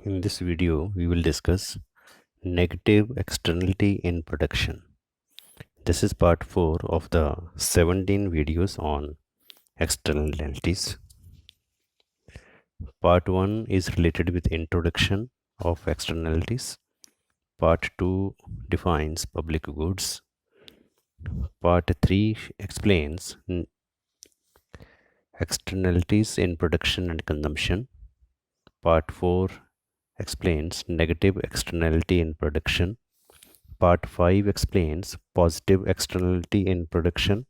In this video, we will discuss negative externality in production. This is part 4 of the 17 videos on externalities. Part 1 is related with introduction of externalities. Part 2 defines public goods. Part 3 explains externalities in production and consumption. Part 4 explains negative externality in production. Part 5 explains positive externality in production.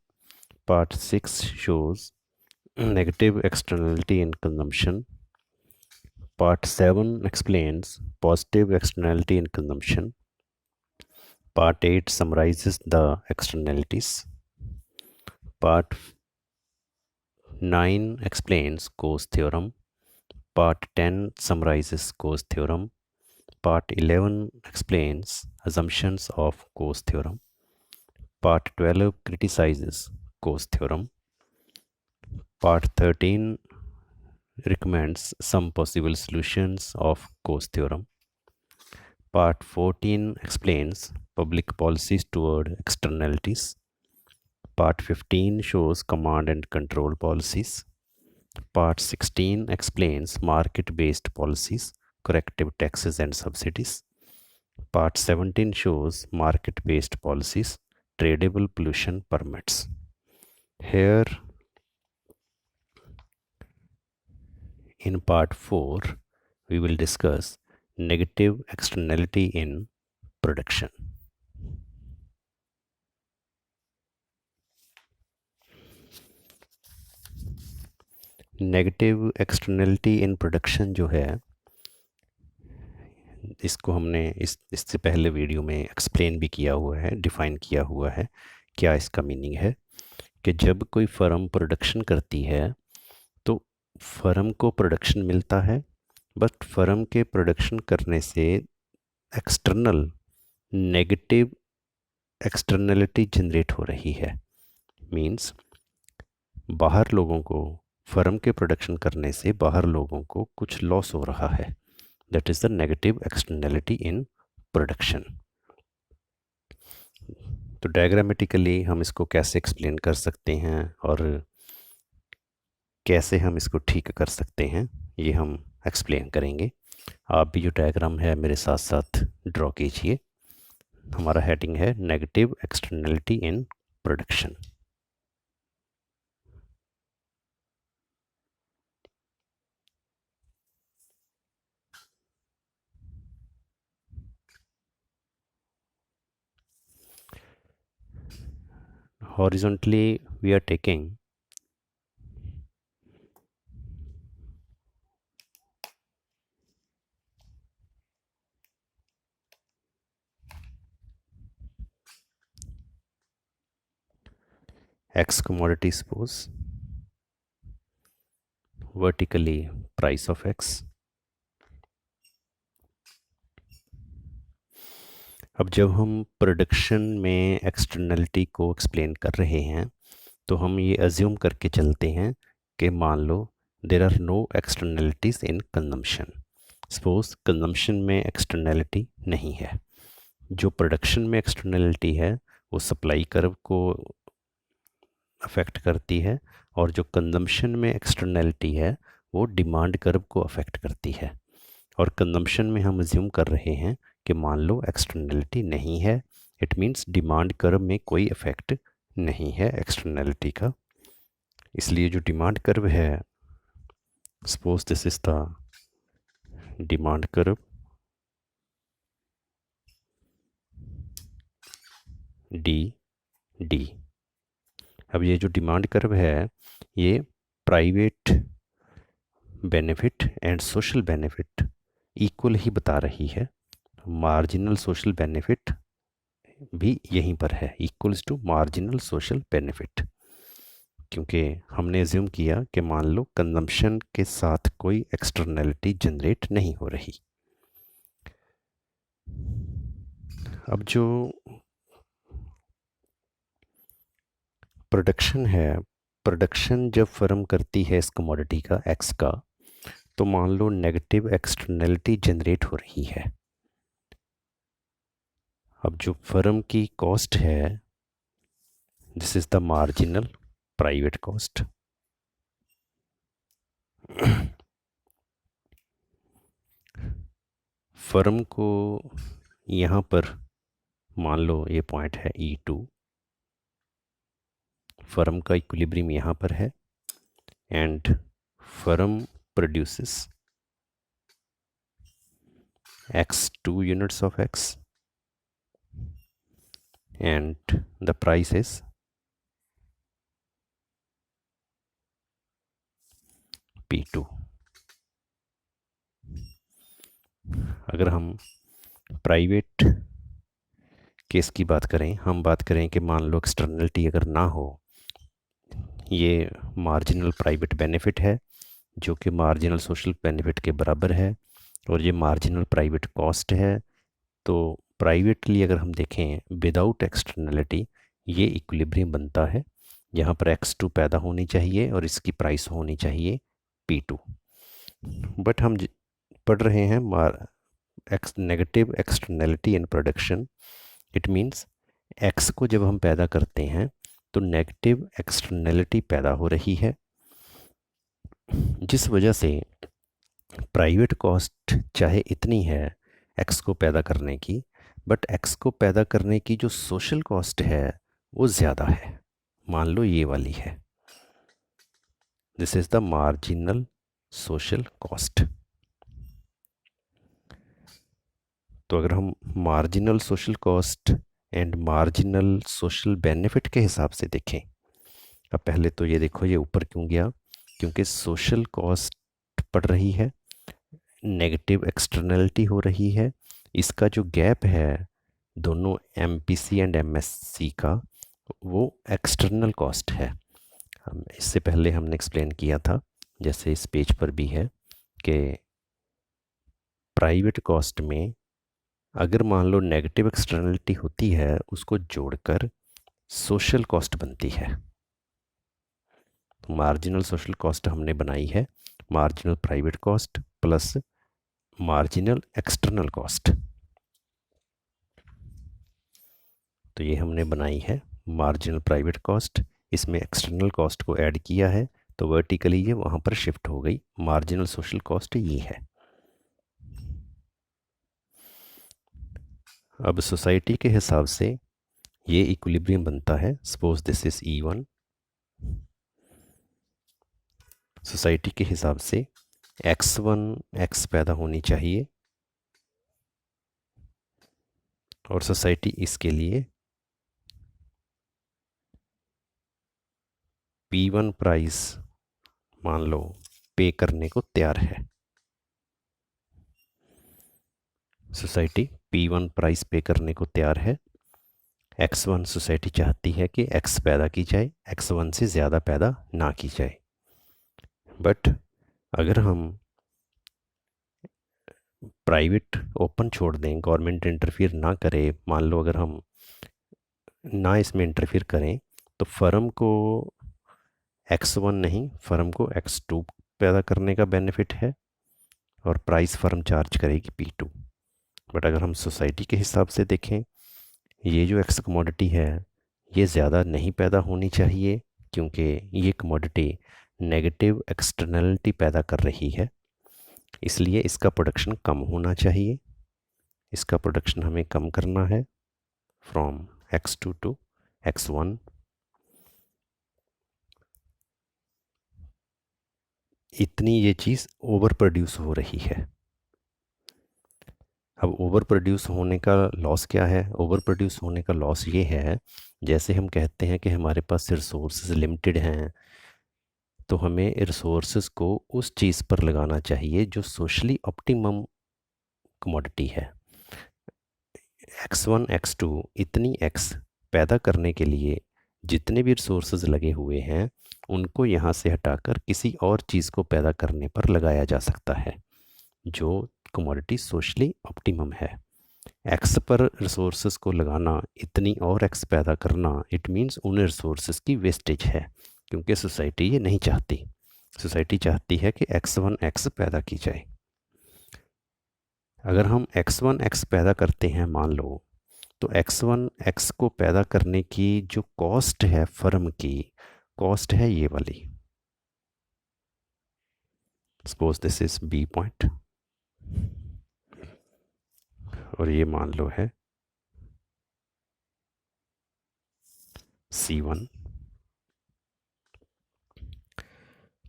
Part 6 shows negative externality in consumption. Part 7 explains positive externality in consumption. Part 8 summarizes the externalities. Part 9 explains Coase theorem. Part 10 summarizes Coase theorem. Part 11 explains assumptions of Coase theorem. Part 12 criticizes Coase theorem. Part 13 recommends some possible solutions of Coase theorem. Part 14 explains public policies toward externalities. Part 15 shows command and control policies. Part 16 explains market-based policies, corrective taxes and subsidies. Part 17 shows market-based policies, tradable pollution permits. Here in part 4, we will discuss negative externality in production. Negative externality in production जो है, इसको हमने इससे पहले video में explain भी किया हुआ है, डिफ़ाइन किया हुआ है। क्या इसका मीनिंग है कि जब कोई फर्म प्रोडक्शन करती है तो फर्म को प्रोडक्शन मिलता है, बट फर्म के प्रोडक्शन करने से एक्सटर्नल नेगेटिव एक्सटर्नलिटी जनरेट हो रही है। मीन्स बाहर लोगों को, फर्म के प्रोडक्शन करने से बाहर लोगों को कुछ लॉस हो रहा है। That is the negative externality in production. तो डायग्रामेटिकली हम इसको कैसे एक्सप्लेन कर सकते हैं और कैसे हम इसको ठीक कर सकते हैं, ये हम एक्सप्लेन करेंगे। आप भी जो डायग्राम है मेरे साथ साथ ड्रॉ कीजिए। हमारा हेडिंग है negative externality in production. Horizontally we are taking X commodity, suppose, vertically price of X. अब जब हम प्रोडक्शन में एक्सटर्नलिटी को एक्सप्लेन कर रहे हैं तो हम ये अज्यूम करके चलते हैं कि मान लो there are no externalities in consumption. Suppose consumption में एक्सटर्नलिटी नहीं है। जो प्रोडक्शन में एक्सटर्नलिटी है वो सप्लाई कर्व को अफेक्ट करती है, और जो कंजम्पशन में एक्सटर्नलिटी है वो डिमांड कर्व को अफेक्ट करती है। और कंजम्पशन में हम अज्यूम कर रहे हैं कि मान लो एक्सटर्नलिटी नहीं है, इट मीन्स डिमांड कर्व में कोई इफेक्ट नहीं है एक्सटर्नलिटी का। इसलिए जो डिमांड कर्व है, suppose this is the demand curve D. अब ये जो डिमांड कर्व है ये private benefit and social benefit equal ही बता रही है। मार्जिनल सोशल बेनिफिट भी यहीं पर है, equals to marginal social benefit, क्योंकि हमने एज्यूम किया कि मान लो कंजम्पशन के साथ कोई एक्सटर्नलिटी जनरेट नहीं हो रही। अब जो प्रोडक्शन है, प्रोडक्शन जब फर्म करती है इस कमोडिटी का, एक्स का, तो मान लो नेगेटिव एक्सटर्नैलिटी जनरेट हो रही है। अब जो फर्म की कॉस्ट है, this is the marginal private cost. Firm को यहाँ पर मान लो ये पॉइंट है E2, फर्म का इक्विलिब्रियम यहाँ पर है, and firm produces x2 units of x and the price is P2। अगर हम प्राइवेट केस की बात करें, हम बात करें कि मान लो एक्सटर्नलिटी अगर ना हो, ये मार्जिनल प्राइवेट बेनिफिट है जो कि मार्जिनल सोशल बेनिफिट के बराबर है, और ये मार्जिनल प्राइवेट कॉस्ट है। तो प्राइवेटली अगर हम देखें विदाउट एक्सटर्नलिटी, ये इक्विलिब्रियम बनता है। यहाँ पर x2 पैदा होनी चाहिए और इसकी प्राइस होनी चाहिए P2। बट हम पढ़ रहे हैं negative externality in production. It means x को जब हम पैदा करते हैं तो नेगेटिव एक्सटर्नलिटी पैदा हो रही है, जिस वजह से प्राइवेट कॉस्ट चाहे इतनी है x को पैदा करने की, बट x को पैदा करने की जो सोशल कॉस्ट है वो ज़्यादा है। मान लो ये वाली है, this is the marginal social cost. तो अगर हम marginal social cost and marginal social benefit के हिसाब से देखें, अब पहले तो ये देखो ये ऊपर क्यों गया, क्योंकि सोशल कॉस्ट पड़ रही है, नेगेटिव एक्सटर्नलिटी हो रही है। इसका जो गैप है दोनों MPC एंड MSC का, वो एक्सटर्नल कॉस्ट है। हम इससे पहले हमने एक्सप्लेन किया था, जैसे इस पेज पर भी है, कि प्राइवेट कॉस्ट में अगर मान लो नेगेटिव एक्सटर्नलिटी होती है, उसको जोड़कर सोशल कॉस्ट बनती है। तो मार्जिनल सोशल कॉस्ट हमने बनाई है marginal private cost plus marginal external cost. तो ये हमने बनाई है मार्जिनल प्राइवेट कॉस्ट, इसमें एक्सटर्नल कॉस्ट को ऐड किया है, तो वर्टिकली ये वहाँ पर शिफ्ट हो गई। मार्जिनल सोशल कॉस्ट ये है। अब सोसाइटी के हिसाब से ये इक्विलिब्रियम बनता है। Suppose this is E1। Society के हिसाब से x1 x पैदा होनी चाहिए, और सोसाइटी इसके लिए P1 प्राइस मान लो पे करने को तैयार है। सोसाइटी P1 प्राइस पे करने को तैयार है। x1 सोसाइटी चाहती है कि x पैदा की जाए, x1 से ज़्यादा पैदा ना की जाए। बट अगर हम प्राइवेट ओपन छोड़ दें, गवर्नमेंट इंटरफियर ना करे, मान लो अगर हम ना इसमें इंटरफियर करें, तो फर्म को x1 नहीं, फर्म को x2 पैदा करने का बेनिफिट है, और प्राइस फर्म चार्ज करेगी P2। बट अगर हम सोसाइटी के हिसाब से देखें, ये जो एक्स कमोडिटी है ये ज़्यादा नहीं पैदा होनी चाहिए, क्योंकि ये कमोडिटी नेगेटिव एक्सटर्नलिटी पैदा कर रही है, इसलिए इसका प्रोडक्शन कम होना चाहिए। इसका प्रोडक्शन हमें कम करना है फ्रॉम x2 टू x1। इतनी ये चीज़ ओवर प्रोड्यूस हो रही है। अब ओवर प्रोड्यूस होने का लॉस क्या है? ओवर प्रोड्यूस होने का लॉस ये है, जैसे हम कहते हैं कि हमारे पास रिसोर्सेज लिमिटेड हैं, तो हमें रिसोर्सेज को उस चीज़ पर लगाना चाहिए जो सोशली ऑप्टिमम कमोडिटी है। x1 x2 इतनी x पैदा करने के लिए जितने भी रिसोर्सेज लगे हुए हैं उनको यहाँ से हटाकर किसी और चीज़ को पैदा करने पर लगाया जा सकता है जो कमोडिटी सोशली ऑप्टिमम है। x पर रिसोर्सेज को लगाना, इतनी और x पैदा करना, इट मीन्स उन रिसोर्सेज की वेस्टेज है, क्योंकि सोसाइटी ये नहीं चाहती। सोसाइटी चाहती है कि x1x पैदा की जाए। अगर हम x1x पैदा करते हैं मान लो, तो x1x को पैदा करने की जो कॉस्ट है, फर्म की कॉस्ट है ये वाली। Suppose this is B point और ये मान लो है C1।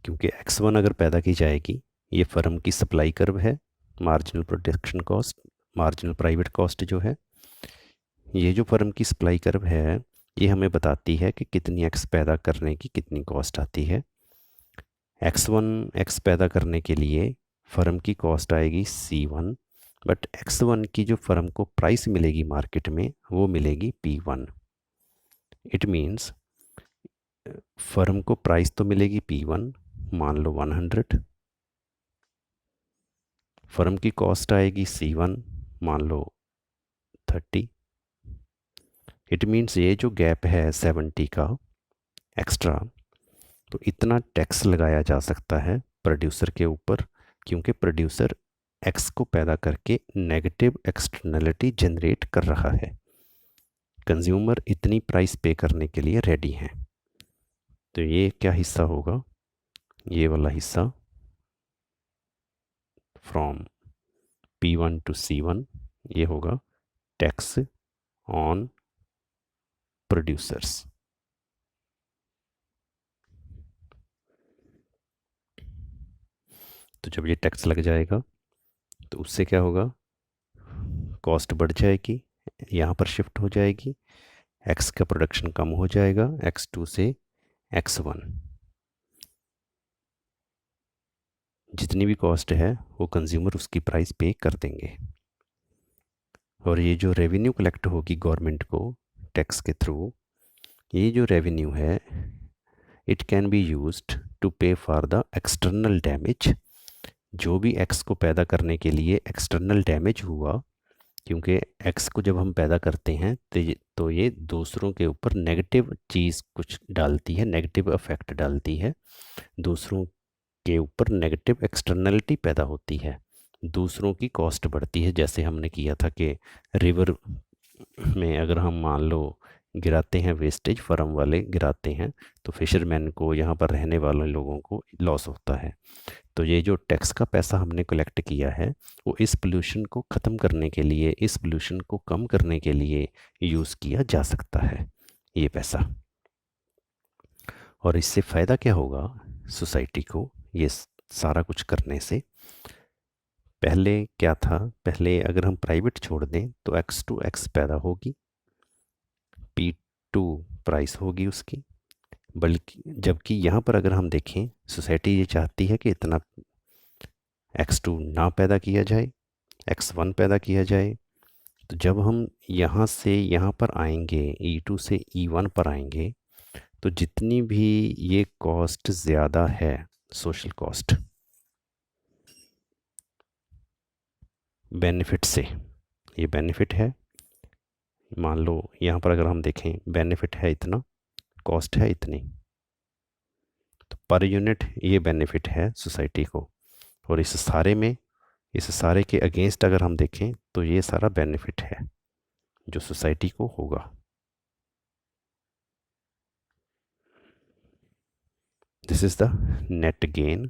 क्योंकि x1 अगर पैदा की जाएगी, ये फर्म की सप्लाई कर्व है, marginal production cost, marginal private cost जो है, ये जो फर्म की सप्लाई कर्व है ये हमें बताती है कि कितनी x पैदा करने की कितनी कॉस्ट आती है। x1x पैदा करने के लिए फर्म की कॉस्ट आएगी C1, बट x1 की जो फर्म को प्राइस मिलेगी मार्केट में वो मिलेगी P1। इट मीन्स फर्म को प्राइस तो मिलेगी P1, मान लो 100, फर्म की कॉस्ट आएगी C1, मान लो 30। इट मीन्स ये जो गैप है 70 का एक्स्ट्रा, तो इतना टैक्स लगाया जा सकता है प्रोड्यूसर के ऊपर, क्योंकि प्रोड्यूसर एक्स को पैदा करके नेगेटिव एक्सटर्नलिटी जनरेट कर रहा है। कंज्यूमर इतनी प्राइस पे करने के लिए रेडी हैं। तो ये क्या हिस्सा होगा, ये वाला हिस्सा फ्रॉम P1 टू C1, ये होगा टैक्स ऑन प्रोड्यूसर्स। तो जब ये टैक्स लग जाएगा तो उससे क्या होगा, कॉस्ट बढ़ जाएगी, यहाँ पर शिफ्ट हो जाएगी, एक्स का प्रोडक्शन कम हो जाएगा x2 से x1। जितनी भी कॉस्ट है वो कंज्यूमर उसकी प्राइस पे कर देंगे। और ये जो रेवेन्यू कलेक्ट होगी गवर्नमेंट को टैक्स के थ्रू, ये जो रेवेन्यू है it can be used to pay for the external damage. जो भी एक्स को पैदा करने के लिए एक्सटर्नल डैमेज हुआ, क्योंकि एक्स को जब हम पैदा करते हैं तो ये दूसरों के ऊपर नेगेटिव चीज़ कुछ डालती है, नेगेटिव इफेक्ट डालती है, दूसरों के ऊपर नेगेटिव एक्सटर्नलिटी पैदा होती है, दूसरों की कॉस्ट बढ़ती है। जैसे हमने किया था कि रिवर में अगर हम मान लो गिराते हैं वेस्टेज, फर्म वाले गिराते हैं, तो फिशरमैन को, यहाँ पर रहने वाले लोगों को लॉस होता है। तो ये जो टैक्स का पैसा हमने कलेक्ट किया है वो इस पोल्यूशन को ख़त्म करने के लिए, इस पोल्यूशन को कम करने के लिए यूज़ किया जा सकता है ये पैसा। और इससे फ़ायदा क्या होगा सोसाइटी को, ये सारा कुछ करने से। पहले क्या था, पहले अगर हम प्राइवेट छोड़ दें तो x2x पैदा होगी, P2 प्राइस होगी उसकी, बल्कि जबकि यहाँ पर अगर हम देखें सोसाइटी ये चाहती है कि इतना x2 ना पैदा किया जाए, x1 पैदा किया जाए। तो जब हम यहाँ से यहाँ पर आएंगे, E2 से E1 पर आएंगे, तो जितनी भी ये कॉस्ट ज़्यादा है, सोशल कॉस्ट, बेनिफिट से, ये बेनिफिट है, मान लो यहाँ पर अगर हम देखें बेनिफिट है इतना, कॉस्ट है इतनी, तो पर यूनिट ये बेनिफिट है सोसाइटी को। और इस सारे में, इस सारे के अगेंस्ट अगर हम देखें तो ये सारा बेनिफिट है जो सोसाइटी को होगा। This is the net gain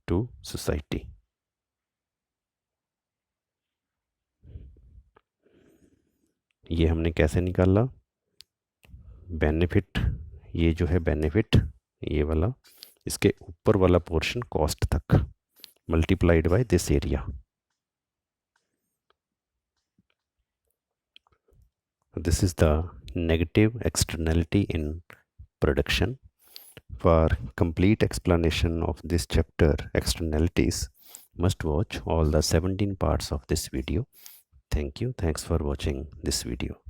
to society. ये हमने कैसे निकाला, बेनिफिट, ये जो है बेनिफिट ये वाला, इसके ऊपर वाला पोर्शन कॉस्ट तक multiplied by this area. This is the negative externality in production. For complete explanation of this chapter externalities, must watch all the 17 parts of this video. Thank you. Thanks for watching this video.